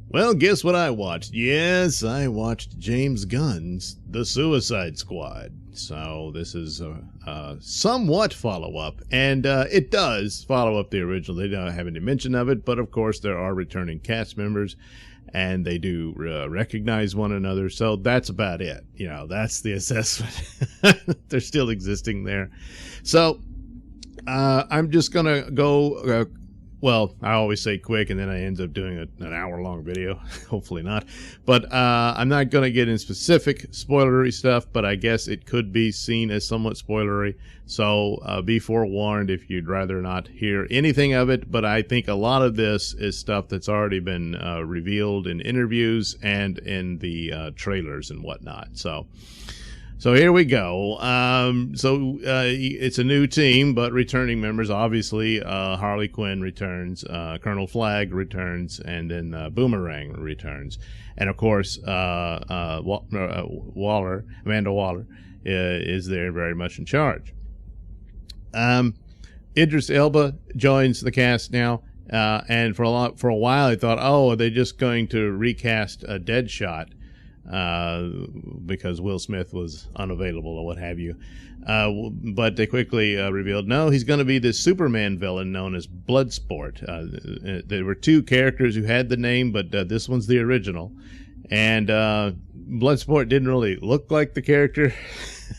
Well, guess what I watched? Yes, I watched James Gunn's The Suicide Squad. So this is a somewhat follow-up, and it does follow up the original. They don't have any mention of it, but of course there are returning cast members, and they do recognize one another. So that's about it. You know, that's the assessment. They're still existing there. So I'm just going to go... well, I always say quick, and then I end up doing an hour-long video. Hopefully not. But I'm not going to get in specific spoilery stuff, but I guess it could be seen as somewhat spoilery. So be forewarned if you'd rather not hear anything of it. But I think a lot of this is stuff that's already been revealed in interviews and in the trailers and whatnot. So here we go. It's a new team, but returning members, obviously, Harley Quinn returns, Colonel Flag returns, and then Boomerang returns. And, of course, Amanda Waller, is there very much in charge. Idris Elba joins the cast now. And for a while, I thought, oh, are they just going to recast Deadshot? Because Will Smith was unavailable or what have you. But they quickly revealed, no, he's going to be this Superman villain known as Bloodsport. There were two characters who had the name, but this one's the original. And Bloodsport didn't really look like the character.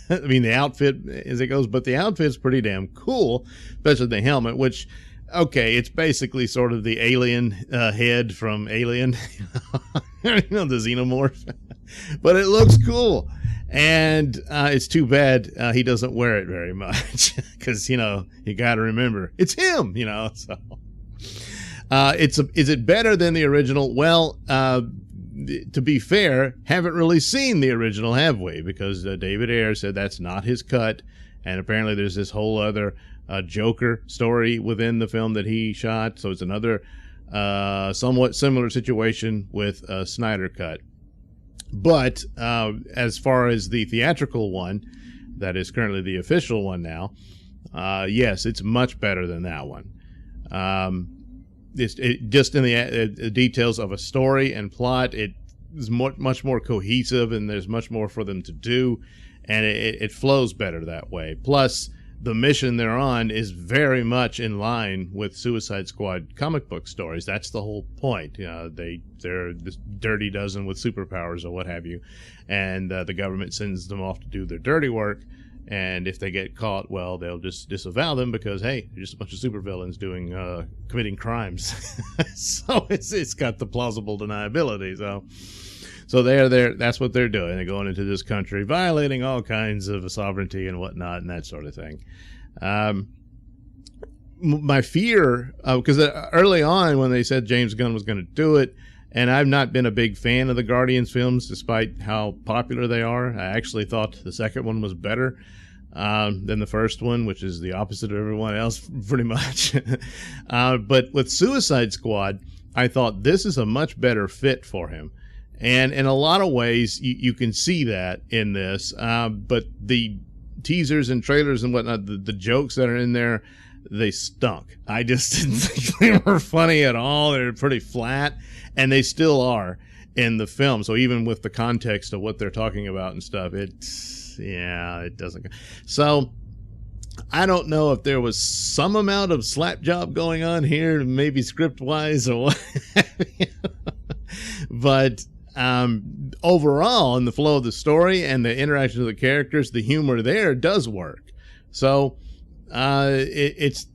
I mean, the outfit as it goes, but the outfit's pretty damn cool, especially the helmet, which... okay, it's basically sort of the alien head from Alien, you know, the xenomorph, but it looks cool, and it's too bad he doesn't wear it very much, because, you know, you got to remember, it's him, you know, so. Is it better than the original? Well, to be fair, haven't really seen the original, have we? Because David Ayer said that's not his cut, and apparently there's this whole other Joker story within the film that he shot. So it's another somewhat similar situation with Snyder Cut. But as far as the theatrical one, that is currently the official one now, yes, it's much better than that one. Just in the details of a story and plot, it is much more cohesive, and there's much more for them to do, and it flows better that way. Plus, the mission they're on is very much in line with Suicide Squad comic book stories. That's the whole point. You know, they're this dirty dozen with superpowers or what have you, and the government sends them off to do their dirty work. And if they get caught, well, they'll just disavow them because, hey, they're just a bunch of supervillains committing crimes. So it's got the plausible deniability. So they're there. That's what they're doing. They're going into this country, violating all kinds of sovereignty and whatnot, and that sort of thing. My fear, because early on when they said James Gunn was going to do it, and I've not been a big fan of the Guardians films, despite how popular they are. I actually thought the second one was better than the first one, which is the opposite of everyone else, pretty much. But with Suicide Squad, I thought this is a much better fit for him. And in a lot of ways, you can see that in this. But the teasers and trailers and whatnot, the jokes that are in there, they stunk. I just didn't think they were funny at all. They're pretty flat, and they still are in the film. So even with the context of what they're talking about and stuff, it doesn't. So I don't know if there was some amount of slap job going on here, maybe script-wise or what. But overall, in the flow of the story and the interaction of the characters, the humor there does work. So it's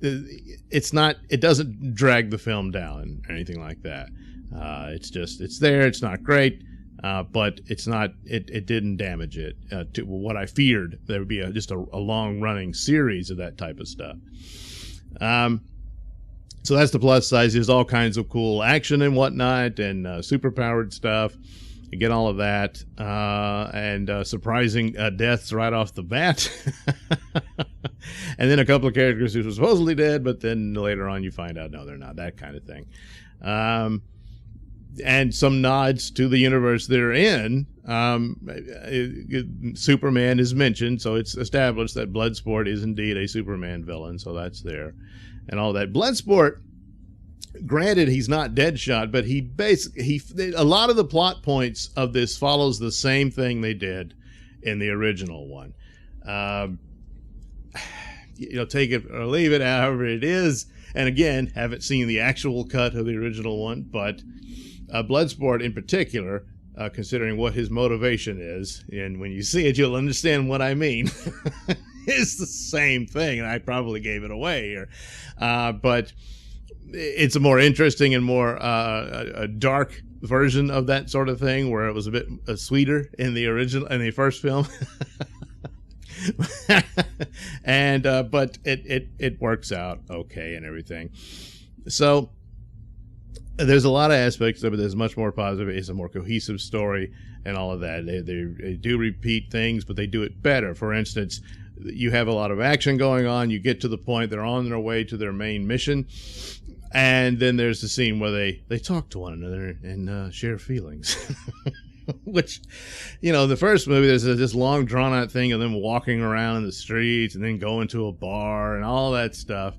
not, it doesn't drag the film down or anything like that. It's there. It's not great, but it's not. It didn't damage it to what I feared. There would be just a long running series of that type of stuff. So that's the plus size. There's all kinds of cool action and whatnot, and superpowered stuff. You get all of that, and surprising deaths right off the bat. And then a couple of characters who were supposedly dead, but then later on you find out, no, they're not, that kind of thing. And some nods to the universe they're in. Superman is mentioned, so it's established that Bloodsport is indeed a Superman villain, so that's there. And all that. Bloodsport granted, he's not Deadshot, but a lot of the plot points of this follows the same thing they did in the original one. Take it or leave it, however it is. And again, haven't seen the actual cut of the original one, but Bloodsport in particular, considering what his motivation is, and when you see it, you'll understand what I mean. It's the same thing, and I probably gave it away here. But it's a more interesting and more a dark version of that sort of thing, where it was a bit sweeter in the first film. And but it works out okay and everything. So there's a lot of aspects of it that's much more positive. It's a more cohesive story and all of that. They do repeat things, but they do it better. For instance, you have a lot of action going on. You get to the point they're on their way to their main mission, and then there's the scene where they talk to one another and share feelings. Which, in the first movie, there's this long, drawn-out thing of them walking around in the streets and then going to a bar and all that stuff.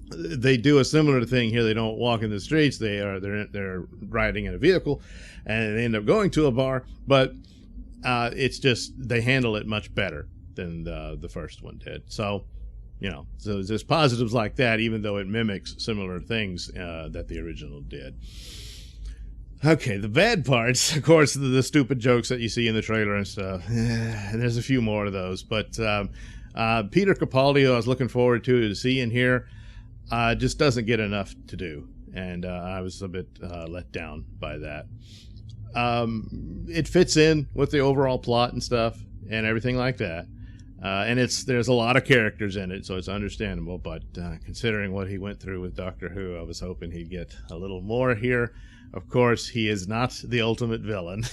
They do a similar thing here. They don't walk in the streets. They're riding in a vehicle, and they end up going to a bar. But it's just they handle it much better than the first one did. So, so there's positives like that, even though it mimics similar things that the original did. Okay, the bad parts, of course, the stupid jokes that you see in the trailer and stuff. And there's a few more of those. But Peter Capaldi, who I was looking forward to see in here, just doesn't get enough to do. And I was a bit let down by that. It fits in with the overall plot and stuff and everything like that. And there's a lot of characters in it, so it's understandable. But considering what he went through with Doctor Who, I was hoping he'd get a little more here. Of course, he is not the ultimate villain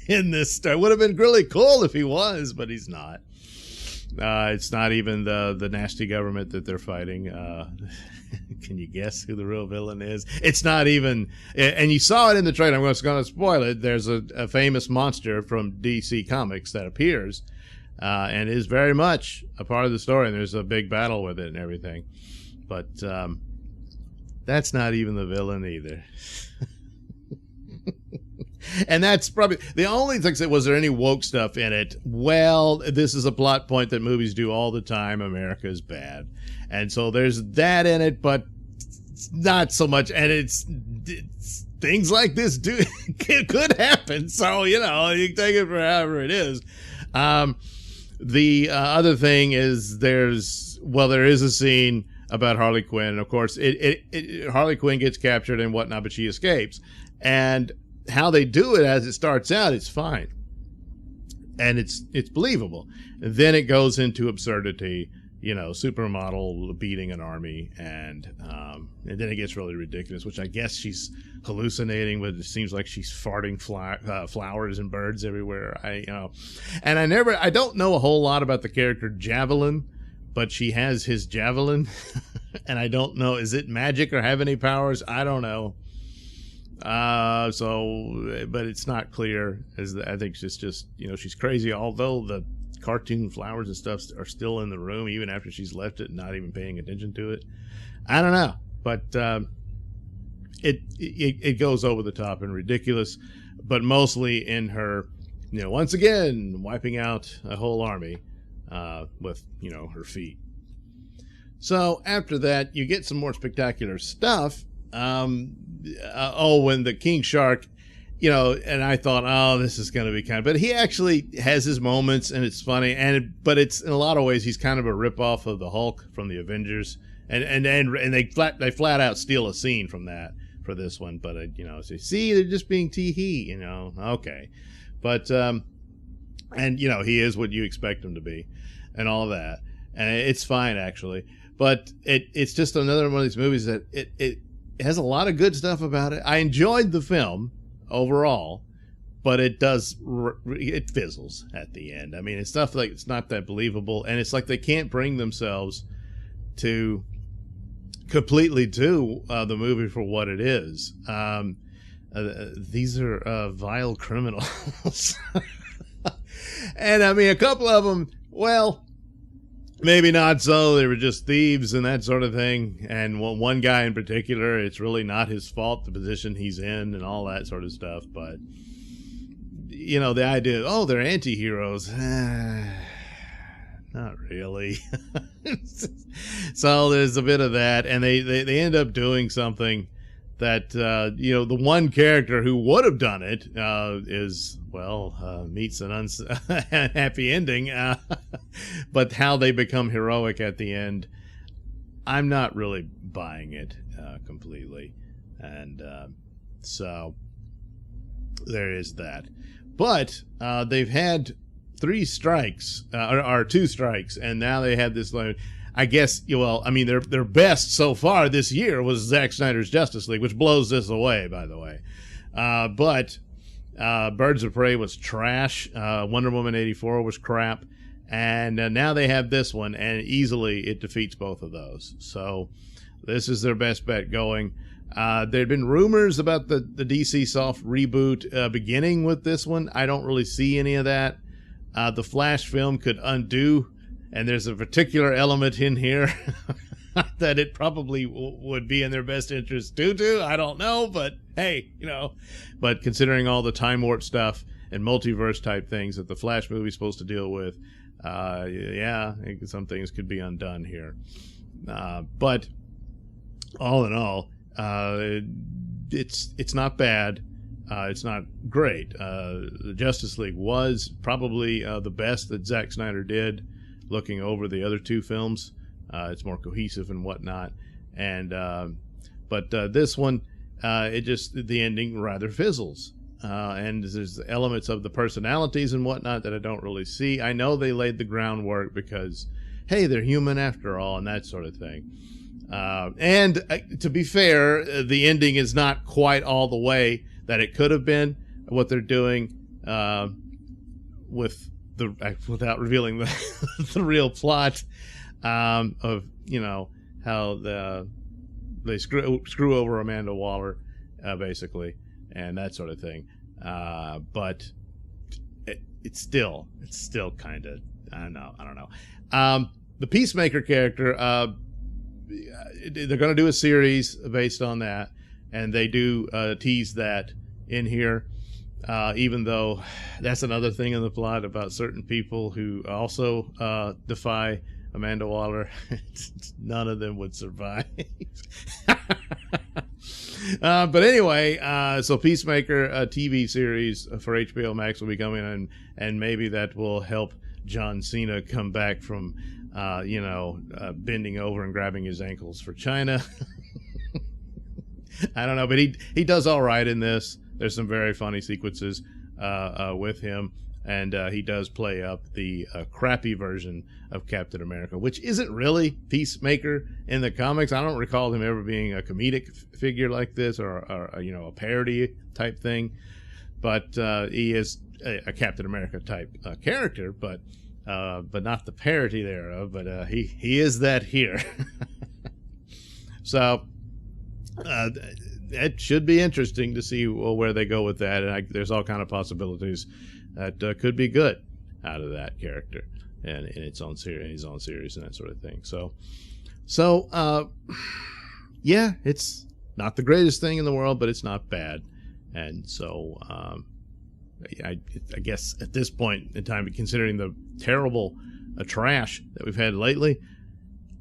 in this story. It would have been really cool if he was, but he's not. It's not even the nasty government that they're fighting. Can you guess who the real villain is? It's not even, and you saw it in the trailer. I'm just going to spoil it. There's a famous monster from DC Comics that appears and is very much a part of the story, and there's a big battle with it and everything. But that's not even the villain either. And that's probably the only thing that was there any woke stuff in it. Well, this is a plot point that movies do all the time. America is bad. And so there's that in it, but not so much. And it's things like this could happen. So, you can take it for however it is. The other thing is there is a scene about Harley Quinn. And of course, Harley Quinn gets captured and whatnot, but she escapes. And how they do it as it starts out, it's fine. And it's believable. And then it goes into absurdity, supermodel beating an army. And then it gets really ridiculous, which I guess she's hallucinating, but it seems like she's farting flowers and birds everywhere. And I don't know a whole lot about the character Javelin, but she has his javelin. And I don't know, is it magic or have any powers? I don't know. But it's not clear. I think it's just she's crazy. Although the cartoon flowers and stuff are still in the room even after she's left it, not even paying attention to it. I don't know, but it goes over the top and ridiculous, but mostly in her, once again wiping out a whole army with her feet. So after that, you get some more spectacular stuff. When the King Shark, and I thought, this is going to be but he actually has his moments and it's funny, but it's in a lot of ways he's kind of a ripoff of the Hulk from the Avengers, and they flat out steal a scene from that for this one, but see, they're just being tee-hee, okay, but he is what you expect him to be, and all that, and it's fine actually, but it's just another one of these movies that it has a lot of good stuff about it. I enjoyed the film overall, but it fizzles at the end. I mean, it's stuff like it's not that believable, and it's like they can't bring themselves to completely do the movie for what it is. These are vile criminals. And I mean, a couple of them, well, Maybe not so. They were just thieves and that sort of thing. And one guy in particular, it's really not his fault, the position he's in and all that sort of stuff. But, you know, the idea, oh, they're anti-heroes. Not really. So there's a bit of that. And they end up doing something that, you know, the one character who would have done it is, well, meets an unhappy ending. But how they become heroic at the end, I'm not really buying it completely. And so there is that. But they've had 3 strikes, or 2 strikes, and now they have this, I guess, well, I mean, their best so far this year was Zack Snyder's Justice League, which blows this away, by the way. But Birds of Prey was trash. Wonder Woman 84 was crap. And now they have this one, and easily it defeats both of those. So this is their best bet going. There had been rumors about the DC Soft reboot beginning with this one. I don't really see any of that. The Flash film could undo, and there's a particular element in here that it probably would be in their best interest to do. I don't know, but hey, you know. But considering all the time warp stuff and multiverse type things that the Flash movie is supposed to deal with, yeah, I think some things could be undone here. But all in all, it's not bad. It's not great. The Justice League was probably the best that Zack Snyder did, looking over the other 2 films. It's more cohesive and whatnot. And but this one, the ending rather fizzles. And there's elements of the personalities and whatnot that I don't really see. I know they laid the groundwork because, hey, they're human after all, and that sort of thing. And to be fair, the ending is not quite all the way that it could have been. What they're doing without revealing the real plot of, you know, how they screw over Amanda Waller, basically, and that sort of thing. But it's still kind of, I don't know. The Peacemaker character, they're going to do a series based on that, and they do tease that in here, even though that's another thing in the plot about certain people who also defy Amanda Waller. None of them would survive. But anyway, so Peacemaker, a TV series for HBO Max, will be coming in, and maybe that will help John Cena come back from, bending over and grabbing his ankles for China. I don't know, but he does all right in this. There's some very funny sequences with him, and he does play up the crappy version of Captain America, which isn't really Peacemaker in the comics. I don't recall him ever being a comedic figure like this, or a parody type thing. But he is a Captain America type character, but not the parody thereof. But he is that here. So it should be interesting to see where they go with that, and there's all kind of possibilities that could be good out of that character and in its own series and that sort of thing. So yeah, it's not the greatest thing in the world, but it's not bad. And so I guess at this point in time, considering the terrible trash that we've had lately,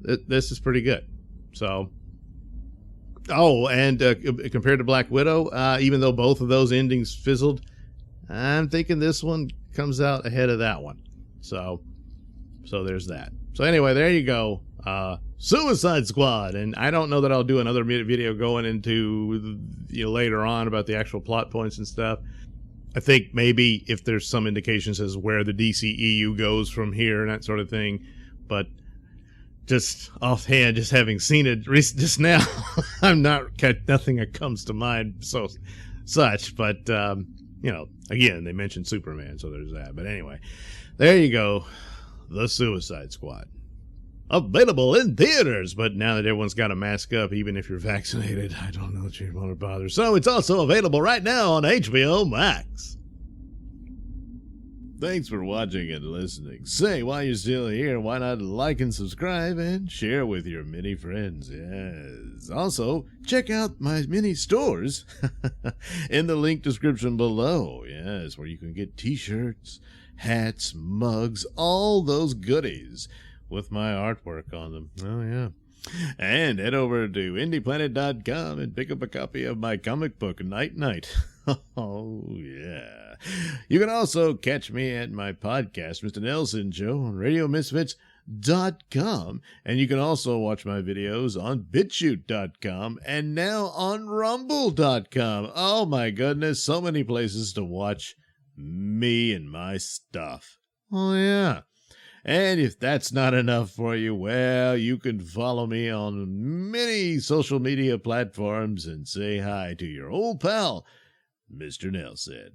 this is pretty good. So, and compared to Black Widow, even though both of those endings fizzled, I'm thinking this one comes out ahead of that one. So there's that. So anyway, there you go. Suicide Squad. And I don't know that I'll do another video going into later on about the actual plot points and stuff. I think maybe if there's some indications as where the DCEU goes from here and that sort of thing. But just offhand, just having seen it just now, nothing that comes to mind such. But again, they mentioned Superman, so there's that. But anyway, there you go. The Suicide Squad. Available in theaters, but now that everyone's got to mask up, even if you're vaccinated, I don't know that you want to bother. So it's also available right now on HBO Max. Thanks for watching and listening. Say, while you're still here, why not like and subscribe and share with your many friends? Yes. Also, check out my mini stores in the link description below. Yes, where you can get t-shirts, hats, mugs, all those goodies with my artwork on them. Oh, yeah. And head over to indieplanet.com and pick up a copy of my comic book, Night Night. Oh, yeah. You can also catch me at my podcast, Mr Nailsin Show, on RadioMisfits.com. And you can also watch my videos on BitChute.com and now on Rumble.com. Oh, my goodness. So many places to watch me and my stuff. Oh, yeah. And if that's not enough for you, well, you can follow me on many social media platforms and say hi to your old pal, Mr. Nailsin.